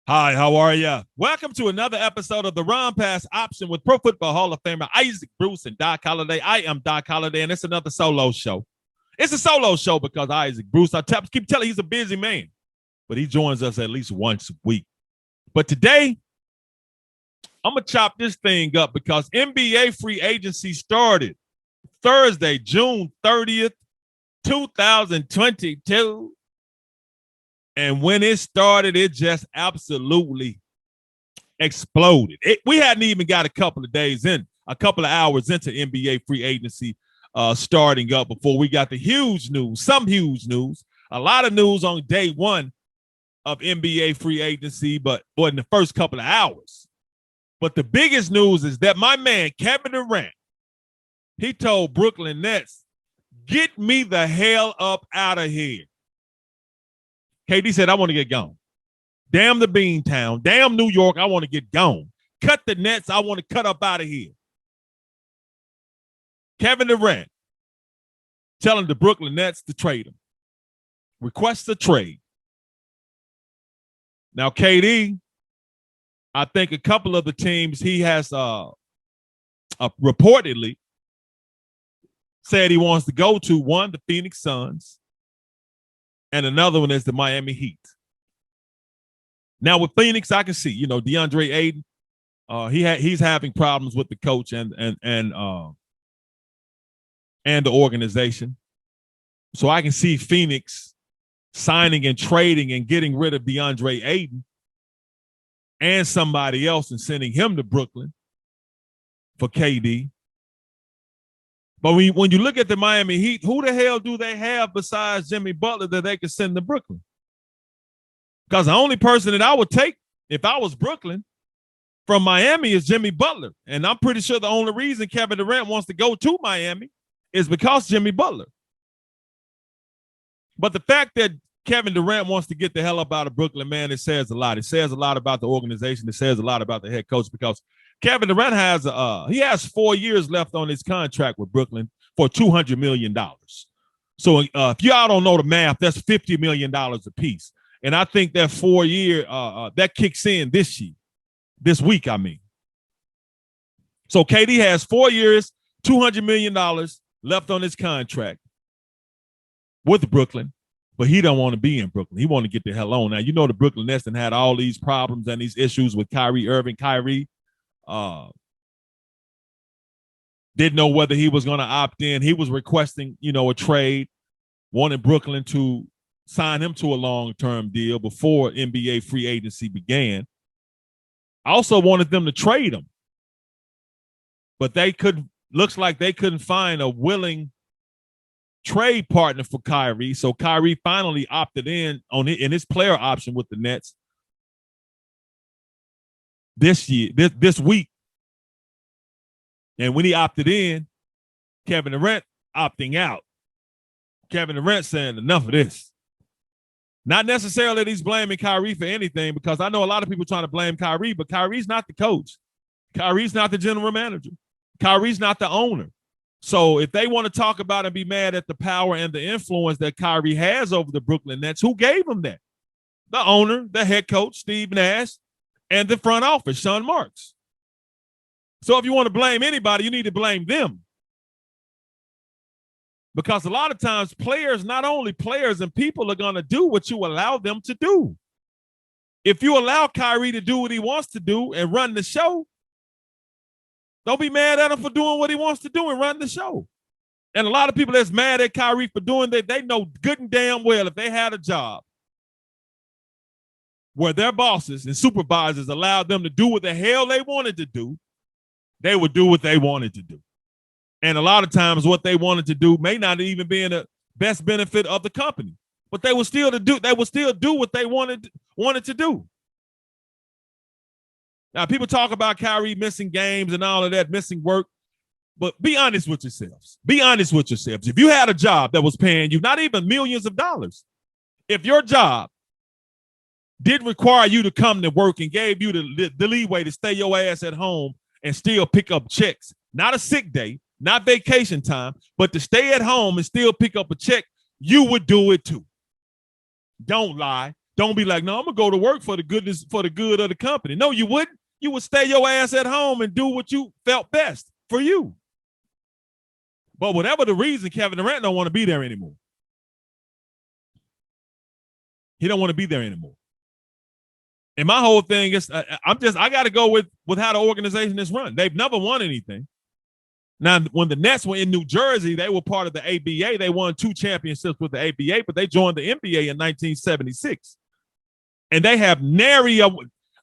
Hi, how are you? Welcome to another episode of the Run Pass Option with Pro Football Hall of Famer Isaac Bruce and Doc Holliday. I am Doc Holliday, and it's another solo show. It's a solo show because Isaac Bruce, keep telling he's a busy man, but he joins us at least once a week. But today, I'm going to chop this thing up because NBA free agency started Thursday, June 30th, 2022. And when it started, it just absolutely exploded. We hadn't even got a couple of hours into NBA free agency starting up before we got the huge news, a lot of news on day one of NBA free agency, but in the first couple of hours. But the biggest news is that my man, Kevin Durant, he told Brooklyn Nets, get me the hell up out of here. KD said, I want to get gone. Damn the Beantown. Damn New York. I want to get gone. Cut the Nets. I want to cut up out of here. Kevin Durant telling the Brooklyn Nets to trade him. Request a trade. Now, KD, I think a couple of the teams he has reportedly said he wants to go to. One, the Phoenix Suns. And another one is the Miami Heat. Now with Phoenix, I can see, DeAndre Ayton, he's having problems with the coach and the organization. So I can see Phoenix signing and trading and getting rid of DeAndre Ayton and somebody else and sending him to Brooklyn for KD. But when you look at the Miami Heat, who the hell do they have besides Jimmy Butler that they could send to Brooklyn? Because the only person that I would take if I was Brooklyn from Miami is Jimmy Butler. And I'm pretty sure the only reason Kevin Durant wants to go to Miami is because Jimmy Butler. But the fact that Kevin Durant wants to get the hell up out of Brooklyn, man, it says a lot. It says a lot about the organization. It says a lot about the head coach because Kevin Durant has 4 years left on his contract with Brooklyn for $200 million. So if y'all don't know the math, that's $50 million a piece. And I think that 4 year that kicks in this week. So KD has 4 years, $200 million left on his contract with Brooklyn, but he don't want to be in Brooklyn. He want to get the hell on. Now, the Brooklyn Nets had all these problems and these issues with Kyrie Irving. Kyrie didn't know whether he was going to opt in. He was requesting, a trade, wanted Brooklyn to sign him to a long-term deal before NBA free agency began. I also wanted them to trade him, but looks like they couldn't find a willing trade partner for Kyrie. So Kyrie finally opted in in his player option with the Nets this week. And when he opted in, Kevin Durant opting out. Kevin Durant saying enough of this. Not necessarily that he's blaming Kyrie for anything, because I know a lot of people trying to blame Kyrie, but Kyrie's not the coach. Kyrie's not the general manager. Kyrie's not the owner. So if they want to talk about and be mad at the power and the influence that Kyrie has over the Brooklyn Nets, who gave him that? The owner, the head coach, Steve Nash, and the front office, Sean Marks. So if you want to blame anybody, you need to blame them. Because a lot of times players, not only players and people, are going to do what you allow them to do. If you allow Kyrie to do what he wants to do and run the show, don't be mad at him for doing what he wants to do and run the show. And a lot of people that's mad at Kyrie for doing that, they know good and damn well if they had a job where their bosses and supervisors allowed them to do what the hell they wanted to do, they would do what they wanted to do. And a lot of times what they wanted to do may not even be in the best benefit of the company, but they would still do what they wanted to do. Now, people talk about Kyrie missing games and all of that, missing work, but be honest with yourselves. Be honest with yourselves. If you had a job that was paying you not even millions of dollars, if your job did require you to come to work and gave you the leeway to stay your ass at home and still pick up checks, not a sick day, not vacation time, but to stay at home and still pick up a check, you would do it too. Don't lie. Don't be like, no, I'm gonna go to work for the good of the company. No, you wouldn't. You would stay your ass at home and do what you felt best for you. But whatever the reason, Kevin Durant don't want to be there anymore. He don't want to be there anymore. And my whole thing is, I got to go with how the organization is run. They've never won anything. Now, when the Nets were in New Jersey, they were part of the ABA. They won 2 championships with the ABA, but they joined the NBA in 1976. And they have nary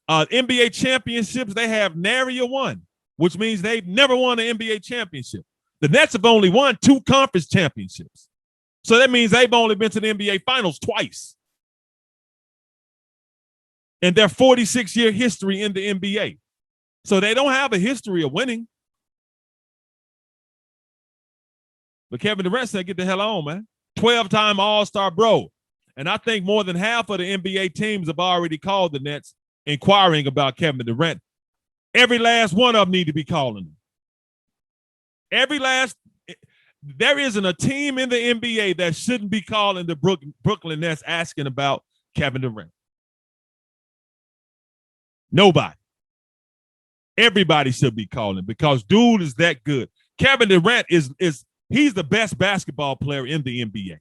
NBA championships. They have nary a one, which means they've never won an NBA championship. The Nets have only won 2 conference championships. So that means they've only been to the NBA finals twice. And their 46-year history in the NBA. So they don't have a history of winning. But Kevin Durant said, get the hell on, man. 12-time All-Star bro. And I think more than half of the NBA teams have already called the Nets inquiring about Kevin Durant. Every last one of them need to be calling him. There isn't a team in the NBA that shouldn't be calling the Brooklyn Nets asking about Kevin Durant. Nobody. Everybody should be calling because dude is that good. Kevin Durant he's the best basketball player in the NBA.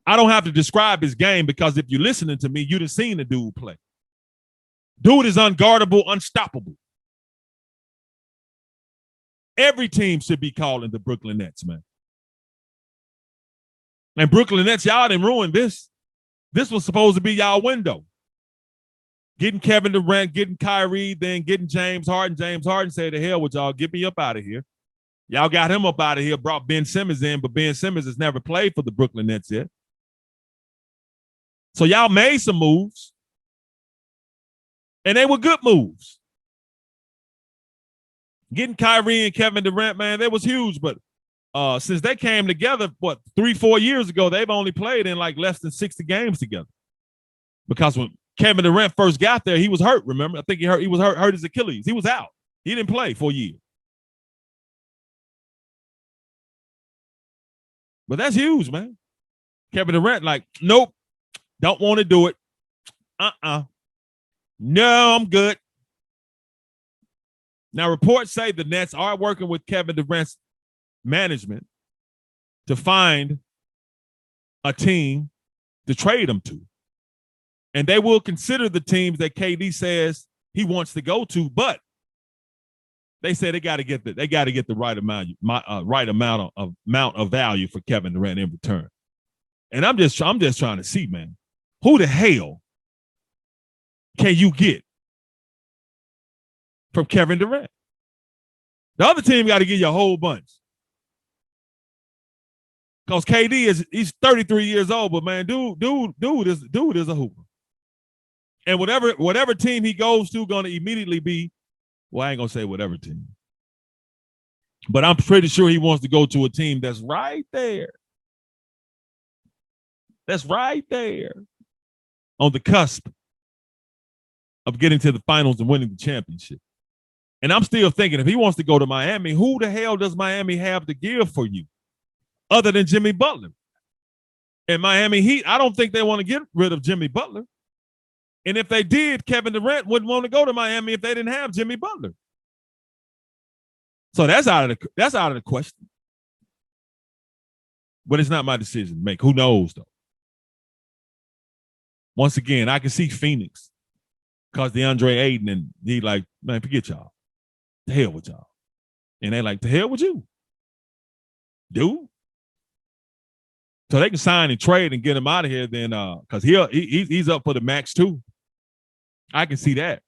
I don't have to describe his game because if you're listening to me, you'd have seen the dude play. Dude is unguardable, unstoppable. Every team should be calling the Brooklyn Nets, man. And Brooklyn Nets, y'all didn't ruin this. This was supposed to be y'all window. Getting Kevin Durant, getting Kyrie, then getting James Harden. James Harden said, to hell with y'all, get me up out of here. Y'all got him up out of here, brought Ben Simmons in, but Ben Simmons has never played for the Brooklyn Nets yet. So y'all made some moves. And they were good moves. Getting Kyrie and Kevin Durant, man, that was huge. But since they came together, 3-4 years ago, they've only played in like less than 60 games together. Because when Kevin Durant first got there, he was hurt, remember? I think he was hurt his Achilles. He was out. He didn't play for a year. But that's huge, man. Kevin Durant, like, nope, don't want to do it. No, I'm good. Now, reports say the Nets are working with Kevin Durant's management to find a team to trade him to. And they will consider the teams that KD says he wants to go to, but they say they got to get the right amount of value for Kevin Durant in return. And I'm just trying to see, man, who the hell can you get from Kevin Durant? The other team got to give you a whole bunch. Because KD he's 33 years old, but man, dude is a hooper. And whatever team he goes to, gonna immediately be, well, I ain't gonna say whatever team. But I'm pretty sure he wants to go to a team that's right there. That's right there on the cusp of getting to the finals and winning the championship. And I'm still thinking, if he wants to go to Miami, who the hell does Miami have to give for you other than Jimmy Butler? And Miami Heat, I don't think they want to get rid of Jimmy Butler. And if they did, Kevin Durant wouldn't want to go to Miami if they didn't have Jimmy Butler. So that's out of the question. But it's not my decision to make. Who knows, though? Once again, I can see Phoenix because DeAndre Ayton, and he like, man, forget y'all. The hell with y'all. And they like, the hell with you. Dude. So they can sign and trade and get him out of here then because he's up for the max too. I can see that.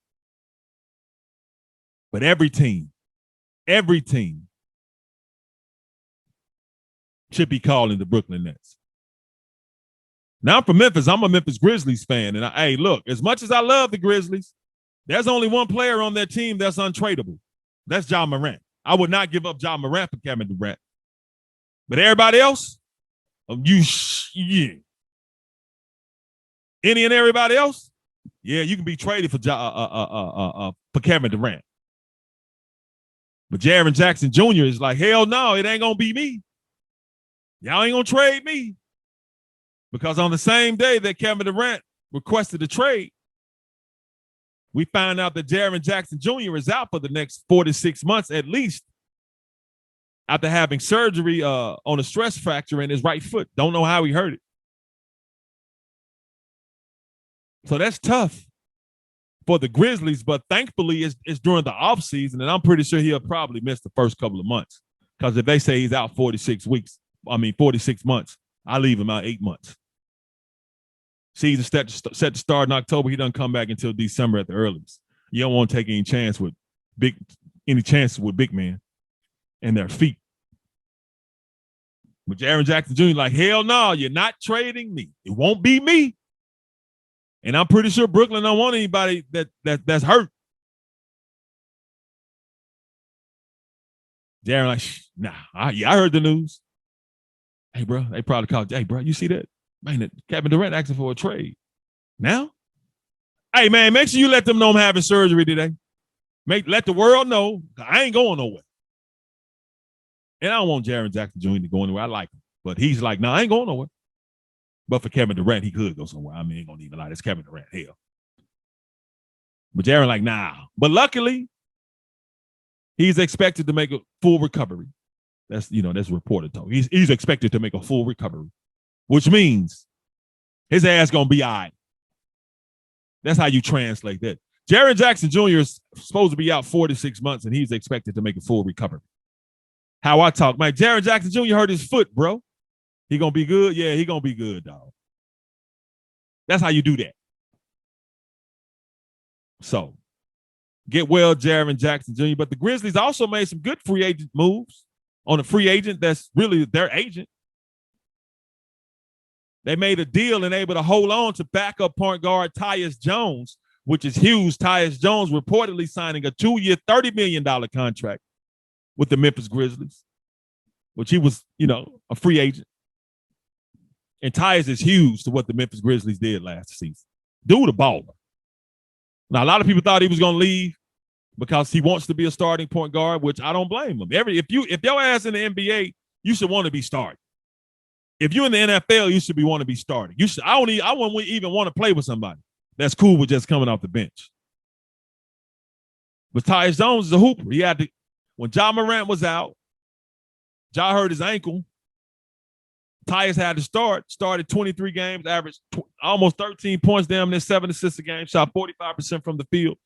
But every team should be calling the Brooklyn Nets. Now I'm from Memphis. I'm a Memphis Grizzlies fan. And hey, look, as much as I love the Grizzlies, there's only one player on their team that's untradeable. That's Ja Morant. I would not give up Ja Morant for Kevin Durant. But everybody else, yeah. Any and everybody else, yeah, you can be traded for Kevin Durant. But Jaren Jackson Jr. is like, hell no, it ain't gonna be me. Y'all ain't gonna trade me. Because on the same day that Kevin Durant requested a trade, we found out that Jaren Jackson Jr. is out for the next 4 to 6 months at least after having surgery on a stress fracture in his right foot. Don't know how he hurt it. So that's tough for the Grizzlies, but thankfully it's during the offseason, and I'm pretty sure he'll probably miss the first couple of months. Because if they say he's out 46 months, I leave him out 8 months. Season set to start in October. He doesn't come back until December at the earliest. You don't want to take any chances with big men and their feet. But Jaren Jackson Jr. like, hell no, you're not trading me. It won't be me. And I'm pretty sure Brooklyn don't want anybody that's hurt. Jaren like, nah, I heard the news. Hey, bro, they probably called. Hey, bro, you see that? Man, Kevin Durant asking for a trade. Now? Hey, man, make sure you let them know I'm having surgery today. Let the world know I ain't going nowhere. And I don't want Jaren Jackson Jr. to go anywhere. I like him. But he's like, no, I ain't going nowhere. But for Kevin Durant, he could go somewhere. I mean, ain't gonna even lie. It's Kevin Durant. Hell. But Jaren like, nah. But luckily, he's expected to make a full recovery. That's reported though. He's expected to make a full recovery, which means his ass gonna be all right. That's how you translate that. Jaren Jackson Jr. is supposed to be out 4 to 6 months, and he's expected to make a full recovery. How I talk, man. Jaren Jackson Jr. hurt his foot, bro. He gonna be good? Yeah, he gonna be good, dog. That's how you do that. So, get well, Jaren Jackson Jr. But the Grizzlies also made some good free agent moves on a free agent that's really their agent. They made a deal and able to hold on to backup point guard Tyus Jones, which is huge. Tyus Jones reportedly signing a 2-year, $30 million contract with the Memphis Grizzlies, which he was, a free agent. And Tyus is huge to what the Memphis Grizzlies did last season. Dude, a baller. Now, a lot of people thought he was going to leave because he wants to be a starting point guard, which I don't blame him. If your ass in the NBA, you should want to be starting. If you're in the NFL, you should want to be starting. I wouldn't even want to play with somebody that's cool with just coming off the bench. But Tyus Jones is a hooper. When Ja Morant was out, Ja hurt his ankle. Tyus had to started 23 games, averaged almost 13 points, damn near 7 assists a game, shot 45% from the field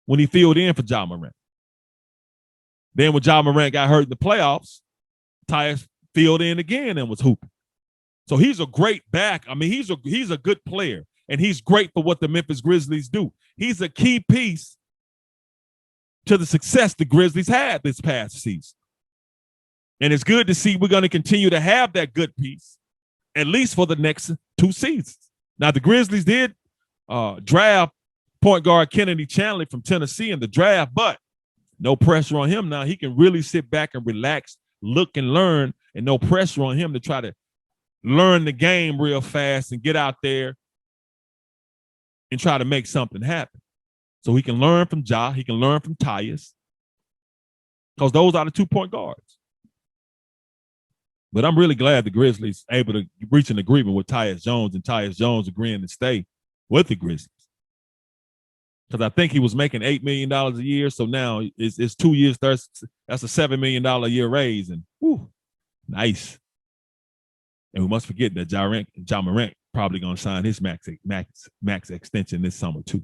when he filled in for Ja Morant. Then when Ja Morant got hurt in the playoffs, Tyus filled in again and was hooping. So he's a great back. I mean, he's a good player, and he's great for what the Memphis Grizzlies do. He's a key piece to the success the Grizzlies had this past season. And it's good to see we're going to continue to have that good piece, at least for the next 2 seasons. Now, the Grizzlies did draft point guard Kennedy Chandler from Tennessee in the draft, but no pressure on him now. He can really sit back and relax, look and learn, and no pressure on him to try to learn the game real fast and get out there and try to make something happen. So he can learn from Ja, he can learn from Tyus, because those are the 2 point guards. But I'm really glad the Grizzlies able to reach an agreement with Tyus Jones, and Tyus Jones agreeing to stay with the Grizzlies. Because I think he was making $8 million a year, so now it's 2 years. That's a $7 million a year raise, and nice. And we must forget that Ja Morant probably going to sign his max extension this summer too.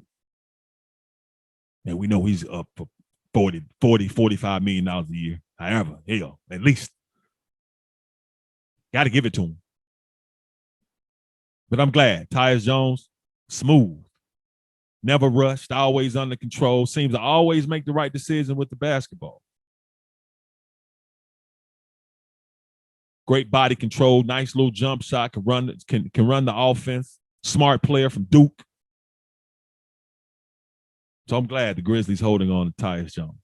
And we know he's up for $45 million a year. However, hell, at least. Got to give it to him. But I'm glad. Tyus Jones, smooth. Never rushed, always under control. Seems to always make the right decision with the basketball. Great body control, nice little jump shot, can run the offense. Smart player from Duke. So I'm glad the Grizzlies holding on to Tyus Jones.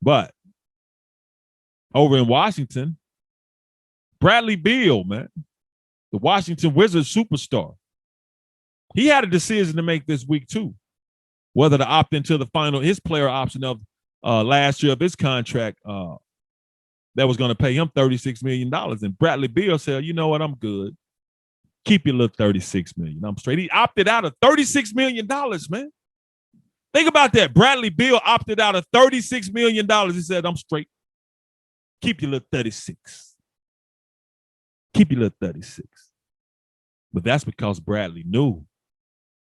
But over in Washington, Bradley Beal, man, the Washington Wizards superstar, he had a decision to make this week too, whether to opt into his player option of last year of his contract that was going to pay him $36 million. And Bradley Beal said, you know what, I'm good. Keep your little $36 million. I'm straight. He opted out of $36 million, man. Think about that. Bradley Beal opted out of $36 million. He said, I'm straight. Keep your little 36. Keep your little 36. But that's because Bradley knew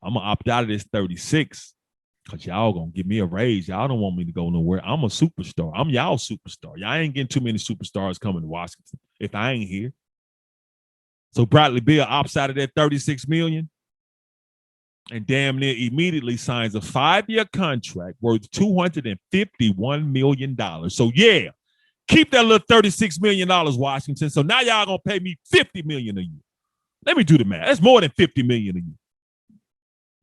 I'm going to opt out of this 36 because y'all going to give me a raise. Y'all don't want me to go nowhere. I'm a superstar. I'm y'all superstar. Y'all ain't getting too many superstars coming to Washington if I ain't here. So Bradley Beal opts out of that $36 million and damn near immediately signs a 5-year contract worth $251 million. So yeah, keep that little $36 million, Washington. So now y'all gonna pay me $50 million a year. Let me do the math. That's more than $50 million a year.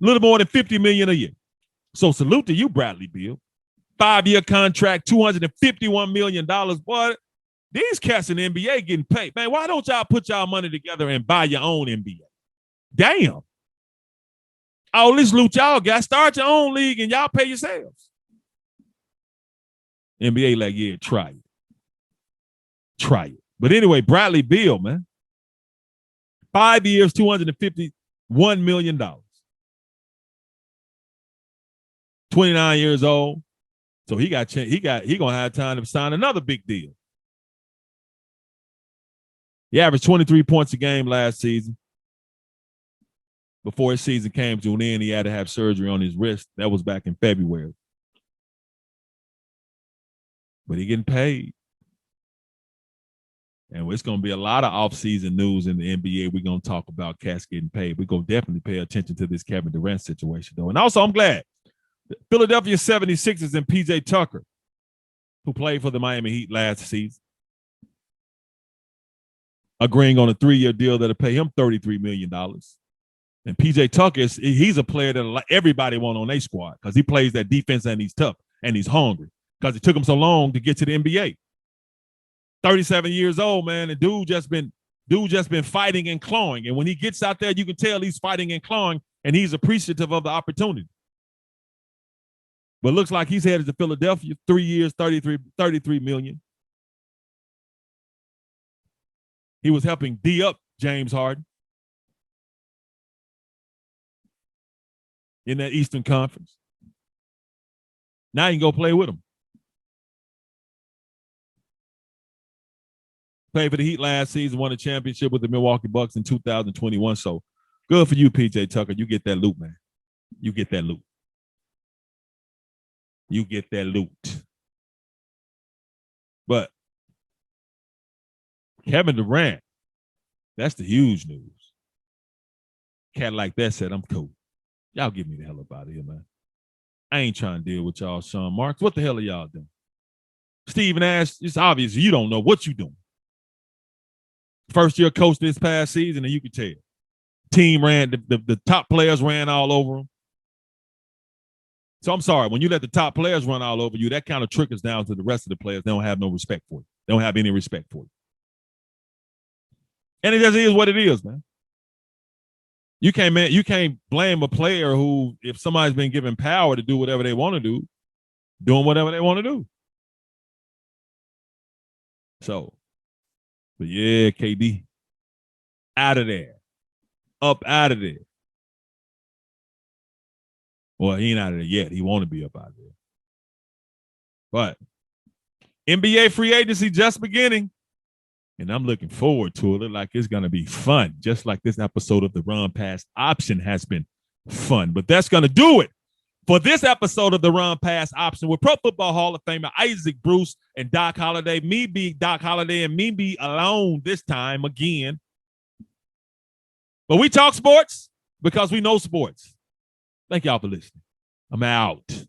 A little more than $50 million a year. So salute to you, Bradley Beal. 5-year contract, $251 million. Boy, these cats in the NBA getting paid. Man, why don't y'all put y'all money together and buy your own NBA? Damn. All this loot y'all got, start your own league and y'all pay yourselves. NBA like, yeah, try it. Try it. But anyway, Bradley Beal, man. 5 years, $251 million. 29 years old. So he gonna have time to sign another big deal. He averaged 23 points a game last season. Before his season came to an end, he had to have surgery on his wrist. That was back in February. But he getting paid. And it's going to be a lot of offseason news in the NBA. We're going to talk about cats getting paid. We're going to definitely pay attention to this Kevin Durant situation, though. And also, I'm glad Philadelphia 76ers and P.J. Tucker, who played for the Miami Heat last season, agreeing on a 3-year deal that'll pay him $33 million. And P.J. Tucker, he's a player that everybody want on their squad because he plays that defense and he's tough and he's hungry because it took him so long to get to the NBA. 37 years old, man, and dude just been fighting and clawing. And when he gets out there, you can tell he's fighting and clawing, and he's appreciative of the opportunity. But looks like he's headed to Philadelphia, 3 years, $33 million. He was helping D up James Harden in that Eastern Conference. Now you can go play with him. Played for the Heat last season, won a championship with the Milwaukee Bucks in 2021. So good for you, P.J. Tucker. You get that loot, man. You get that loot. You get that loot. But Kevin Durant, that's the huge news. Cat like that said, I'm cool. Y'all get me the hell up out of here, man. I ain't trying to deal with y'all, Sean Marks. What the hell are y'all doing? Stephen Ash, it's obvious you don't know what you're doing. First year coach this past season, and you can tell. Team ran, the top players ran all over him. So I'm sorry, when you let the top players run all over you, that kind of trickles down to the rest of the players. They don't have no respect for you. They don't have any respect for you. And it just is what it is, man. You can't blame a player who, if somebody's been given power to do whatever they want to do, doing whatever they want to do. So, but yeah, KD, out of there. Up out of there. Well, he ain't out of there yet. He want to be up out of there. But NBA free agency just beginning. And I'm looking forward to it. Look like it's going to be fun, just like this episode of the Run Pass Option has been fun. But that's going to do it for this episode of the Run Pass Option with Pro Football Hall of Famer Isaac Bruce and Doc Holliday. Me be Doc Holliday and me be alone this time again. But we talk sports because we know sports. Thank y'all for listening. I'm out.